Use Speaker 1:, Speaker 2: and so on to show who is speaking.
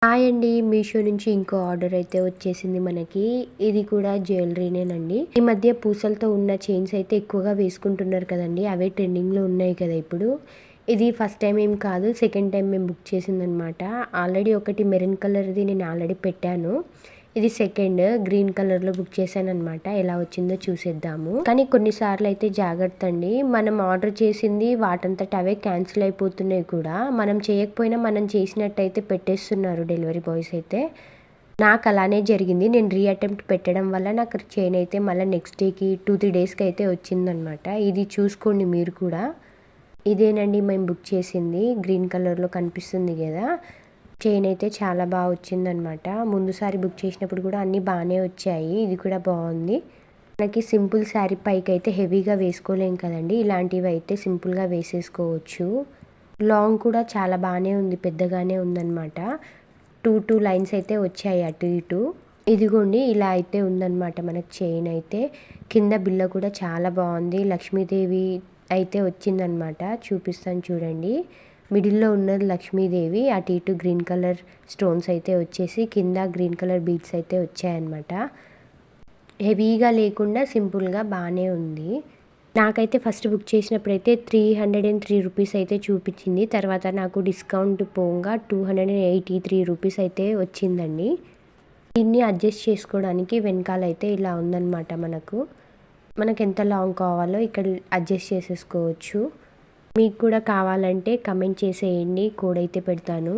Speaker 1: Hi అండి. మీషో నుంచి ఇంకో ఆర్డర్ అయితే వచ్చేసింది మనకి. ఇది కూడా జ్యువెలరీనేనండి. ఈ మధ్య పూసలతో ఉన్న చైన్స్ అయితే ఎక్కువగా వేసుకుంటున్నారు కదండీ. అవే ట్రెండింగ్‌లో ఉన్నాయి కదా ఇప్పుడు. ఇది ఫస్ట్ టైమ్ ఏం కాదు. సెకండ్ టైమ్ మేము బుక్ చేసిందనమాట. ఆల్రెడీ ఒకటి మెరూన్ కలర్‌ది నేను ఆల్రెడీ పెట్టాను. ఇది సెకండ్ గ్రీన్ కలర్‌లో బుక్ చేశాననమాట. ఎలా వచ్చిందో చూసేద్దాము. కానీ కొన్నిసార్లు అయితే జాగ్రత్త అండి. మనం ఆర్డర్ చేసింది వాటంతట అవే క్యాన్సిల్ అయిపోతున్నాయి కూడా. మనం చేయకపోయినా మనం చేసినట్టయితే పెట్టేస్తున్నారు డెలివరీ బాయ్స్ అయితే. నాకు అలానే జరిగింది. నేను అటెంప్ట్ పెట్టడం వల్ల నాకు చైన్ అయితే మళ్ళీ నెక్స్ట్ డేకి 2-3 డేస్‌కి అయితే వచ్చిందనమాట. ఇది చూసుకోండి మీరు కూడా. ఇదేనండి మేము బుక్ చేసింది. గ్రీన్ కలర్‌లో కనిపిస్తుంది గదా! చైన్ అయితే చాలా బాగా వచ్చిందనమాట. ముందుసారి బుక్ చేసినప్పుడు కూడా అన్నీ బాగానే వచ్చాయి. ఇది కూడా బాగుంది. మనకి సింపుల్ శారీ పైకైతే హెవీగా వేసుకోలేం కదండీ. ఇలాంటివి అయితే సింపుల్‌గా వేసేసుకోవచ్చు. లాంగ్ కూడా చాలా బాగానే ఉంది. పెద్దగానే ఉందనమాట. 2 లైన్స్ అయితే వచ్చాయి అటు ఇటు. ఇదిగోండి ఇలా అయితే ఉందనమాట మనకి చైన్ అయితే. కింద బిల్ల కూడా చాలా బాగుంది. లక్ష్మీదేవి అయితే వచ్చిందనమాట. చూపిస్తాను చూడండి. మిడిల్‌లో ఉన్నది లక్ష్మీదేవి. అటు ఇటు గ్రీన్ కలర్ స్టోన్స్ అయితే వచ్చేసి కింద గ్రీన్ కలర్ బీడ్స్ అయితే వచ్చాయన్నమాట. హెవీగా లేకుండా సింపుల్‌గా బాగానే ఉంది. నాకైతే ఫస్ట్ బుక్ చేసినప్పుడైతే 303 రూపీస్ అయితే చూపించింది. తర్వాత నాకు డిస్కౌంట్ పోగా 283 రూపీస్ అయితే వచ్చిందండి. దీన్ని అడ్జస్ట్ చేసుకోవడానికి వెనకాలైతే ఇలా ఉందన్నమాట మనకు. మనకెంత లాంగ్ కావాలో ఇక్కడ అడ్జస్ట్ చేసేసుకోవచ్చు. మీకు కూడా కావాలంటే కమెంట్ చేసేయండి. కోడ్ అయితే పెడతాను.